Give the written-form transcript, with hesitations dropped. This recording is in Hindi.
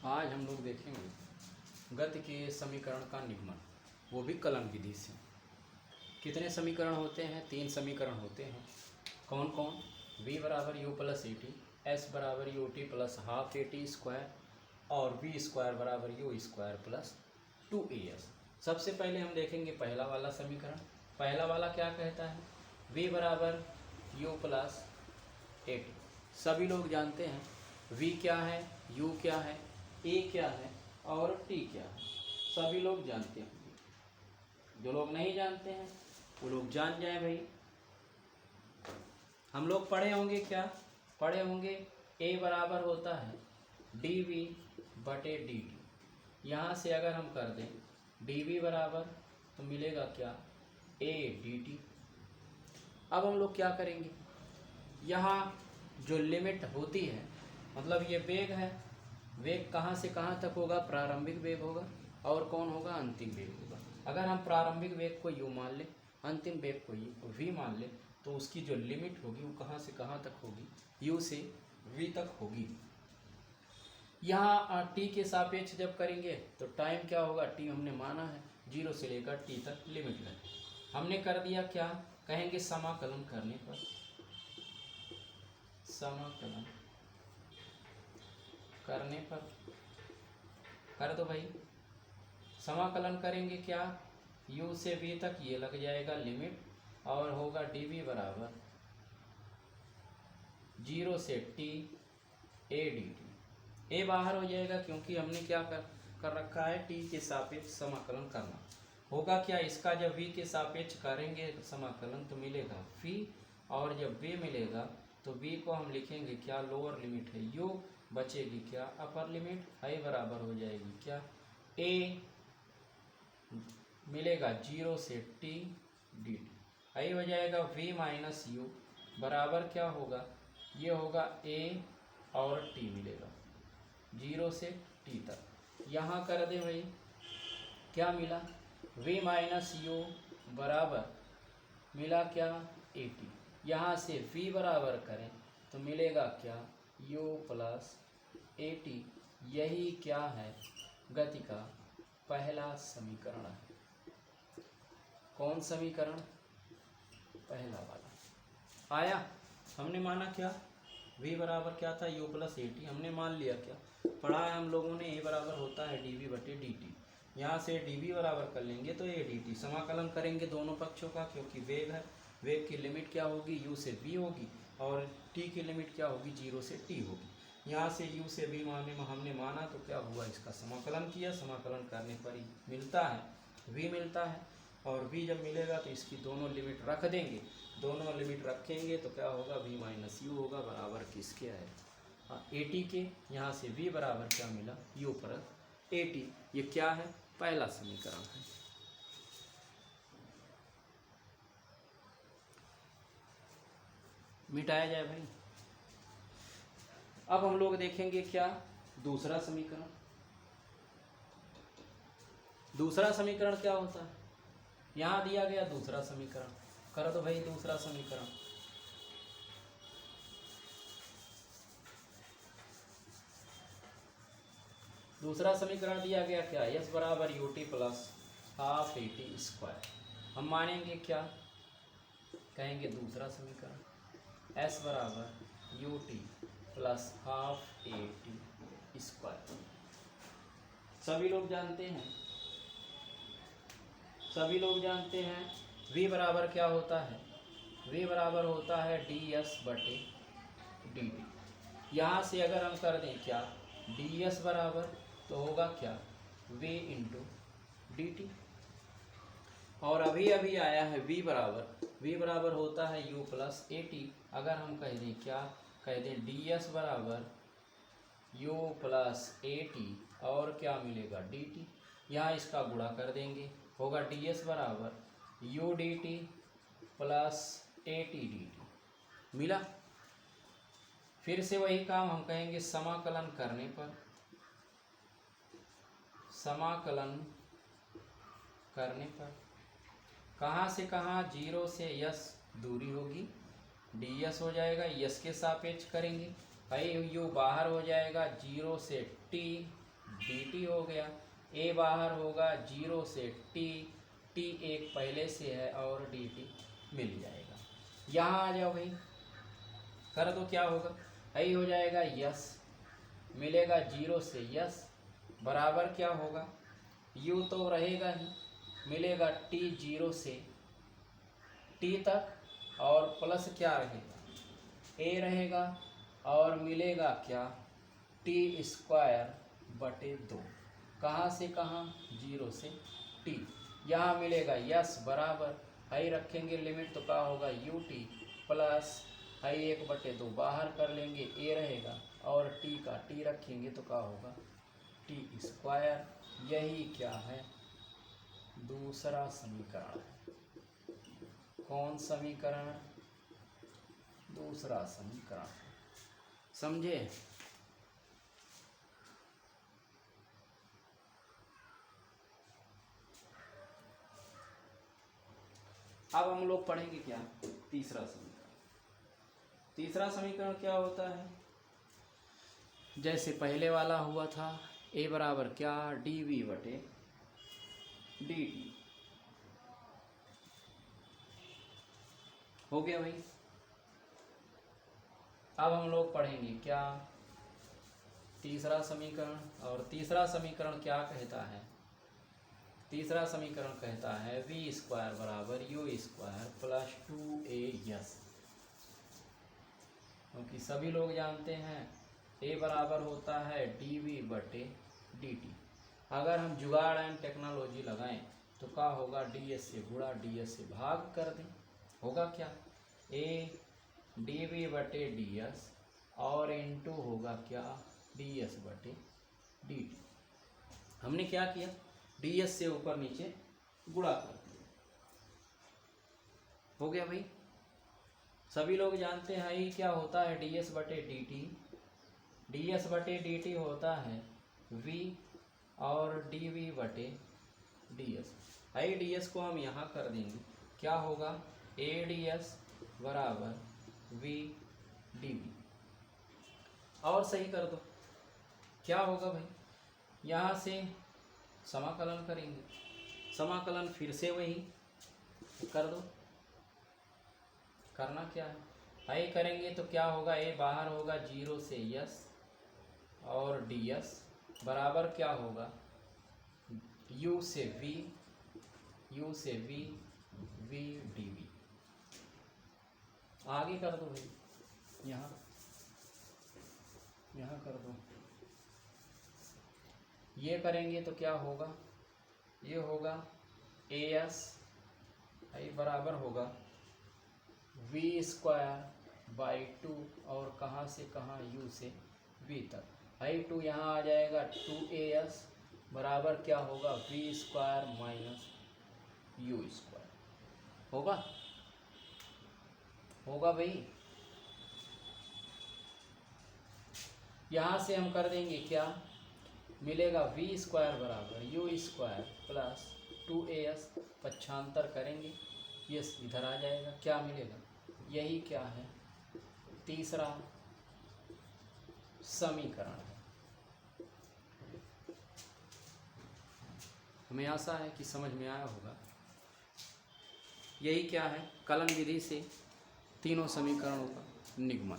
आज हम लोग देखेंगे गति के समीकरण का निगमन, वो भी कलन विधि से। कितने समीकरण होते हैं? 3 समीकरण होते हैं। कौन कौन? v बराबर u plus a t, s बराबर u t plus half a t square और v स्क्वायर बराबर यू स्क्वायर प्लस 2as। सबसे पहले हम देखेंगे पहला वाला समीकरण। पहला वाला क्या कहता है? v बराबर यू प्लस ए टी। सभी लोग जानते हैं v क्या है, u क्या है, a क्या है और t क्या है। सभी लोग जानते हैं। जो लोग नहीं जानते हैं वो लोग जान जाए भाई। हम लोग पढ़े होंगे, क्या पढ़े होंगे? a बराबर होता है dv बटे dt। यहाँ से अगर हम कर दें dv बराबर तो मिलेगा क्या? a dt। अब हम लोग क्या करेंगे? यहाँ जो लिमिट होती है, मतलब ये वेग है, वेग कहाँ से कहाँ तक होगा? प्रारंभिक वेग होगा और कौन होगा? अंतिम वेग होगा। अगर हम प्रारंभिक वेग को u मान लें, अंतिम वेग को v मान लें, तो उसकी जो लिमिट होगी वो कहाँ से कहाँ तक होगी? u से v तक होगी। यहाँ t के सापेक्ष जब करेंगे तो टाइम क्या होगा? t हमने माना है 0 से लेकर t तक लिमिट है। हमने कर दिया क्या? कहेंगे समाकलन करने पर, समाकलन करने पर कर दो भाई। समाकलन करेंगे क्या? u से v तक ये लग जाएगा लिमिट और होगा dv बराबर 0 से t a dt। a बाहर हो जाएगा क्योंकि हमने क्या कर रखा है? t के सापेक्ष समाकलन करना। होगा क्या? इसका जब v के सापेक्ष करेंगे समाकलन तो मिलेगा v, और जब v मिलेगा तो v को हम लिखेंगे क्या? लोअर लिमिट है u, बचेगी क्या? Upper limit. i बराबर हो जाएगी क्या? a मिलेगा 0 से t dt। i हो जाएगा v माइनस u बराबर क्या होगा? ये होगा a और t मिलेगा 0 से t तक। यहाँ कर दे भाई, क्या मिला? v माइनस u बराबर मिला क्या? a t। यहाँ से v बराबर करें तो मिलेगा क्या? u plus a T. यही क्या है? गति का पहला समीकरण है। कौन समीकरण? पहला वाला आया। हमने माना क्या? v बराबर क्या था? u plus a T. हमने मान लिया क्या? पढ़ा है हम लोगों ने, a बराबर होता है dv बटे dt। यहाँ से dv बराबर कर लेंगे तो a dt। समाकलन करेंगे दोनों पक्षों का, क्योंकि वेग है। वेग की लिमिट क्या होगी? u से v होगी और t की लिमिट क्या होगी? 0 से t होगी। यहाँ से u से v माने हमने माना तो क्या हुआ? इसका समाकलन किया। समाकलन करने पर ही मिलता है v मिलता है, और v जब मिलेगा तो इसकी दोनों लिमिट रख देंगे। दोनों लिमिट रखेंगे तो क्या होगा? v माइनस यू होगा बराबर किसके है? ए टी के। यहाँ से v बराबर क्या मिला? u पर ए टी। ये क्या है? पहला समीकरण है। मिटाया जाए भाई। अब हम लोग देखेंगे क्या? दूसरा समीकरण। दूसरा समीकरण क्या होता है? यहाँ दिया गया दूसरा समीकरण। कर दो भाई दूसरा समीकरण। दूसरा समीकरण दिया गया क्या? s बराबर u t plus half a t square. हम मानेंगे क्या? कहेंगे दूसरा समीकरण s बराबर u t plus half a t square. सभी लोग जानते हैं, सभी लोग जानते हैं v बराबर क्या होता है? v बराबर होता है ds बटे dt। यहाँ से अगर हम कर दें क्या? ds बराबर तो होगा क्या? v into D T. और अभी अभी आया है v बराबर होता है u प्लस ए टी। अगर हम कह दें क्या? कह दें ds बराबर u प्लस ए टी और क्या मिलेगा? dt। यहाँ इसका गुणा कर देंगे, होगा ds बराबर u D T plus a T D T. मिला। फिर से वही काम हम कहेंगे समाकलन करने पर, समाकलन करने पर कहाँ से कहाँ? 0 से यस दूरी होगी, ds हो जाएगा। यस के सापेक्ष करेंगे, आई यू बाहर हो जाएगा 0 से t dt हो गया। a बाहर होगा 0 से t, t एक पहले से है और dt मिल जाएगा। यहाँ आ जाओ भाई, कर दो, क्या होगा, आई हो जाएगा यस, मिलेगा 0 से यस, बराबर क्या होगा, u तो रहेगा ही, मिलेगा t 0 से t तक और प्लस क्या रहेगा, a रहेगा और मिलेगा क्या, t स्क्वायर बटे 2, कहाँ से कहाँ, 0 से t, यहाँ मिलेगा यस बराबर, हाई रखेंगे लिमिट तो क्या होगा यू टी प्लस हाई 1/2 बाहर कर लेंगे a रहेगा और t का t रखेंगे तो क्या होगा t स्क्वायर। यही क्या है, दूसरा समीकरण है। कौन समीकरण, दूसरा समीकरण, समझे। अब हम लोग पढ़ेंगे क्या, तीसरा समीकरण। तीसरा समीकरण क्या होता है, जैसे पहले वाला हुआ था, a बराबर क्या, dv बटे dt, हो गया भाई। अब हम लोग पढ़ेंगे क्या, तीसरा समीकरण। और तीसरा समीकरण क्या कहता है, तीसरा समीकरण कहता है v स्क्वायर बराबर u स्क्वायर प्लस 2a, क्योंकि सभी लोग जानते हैं a बराबर होता है dv बटे dt। अगर हम जुगाड़ एंड टेक्नोलॉजी लगाएं तो क्या होगा, ds से गुणा ds से भाग कर दें, होगा क्या, a dv बटे ds और इनटू होगा क्या, ds बटे dt। हमने क्या किया, ds से ऊपर नीचे गुणा कर दिया, हो गया भाई। सभी लोग जानते हैं ये क्या होता है, ds बटे dt, ds बटे dt होता है v और dv बटे ds। आई ds को हम यहाँ कर देंगे, क्या होगा, a ds बराबर v dv, और सही कर दो, क्या होगा भाई, यहाँ से समाकलन करेंगे, समाकलन फिर से वही कर दो, करना क्या है, आई करेंगे तो क्या होगा, a बाहर होगा 0 से यस और ds बराबर क्या होगा, u से v, u से v, v dv। आगे कर दो भाई, यहाँ यहाँ कर दो, ये करेंगे तो क्या होगा, ये होगा as आई बराबर होगा v स्क्वायर बाई 2 और कहाँ से कहाँ u से v तक, आई 2 यहाँ आ जाएगा 2as बराबर क्या होगा, v square minus u square, होगा, होगा भाई। यहाँ से हम कर देंगे क्या, मिलेगा v स्क्वायर बराबर u स्क्वायर प्लस 2as, पक्षांतर करेंगे, यस इधर आ जाएगा, क्या मिलेगा, यही क्या है, तीसरा समीकरण है। हमें आशा है कि समझ में आया होगा। यही क्या है, कलन विधि से तीनों समीकरणों का निगमन।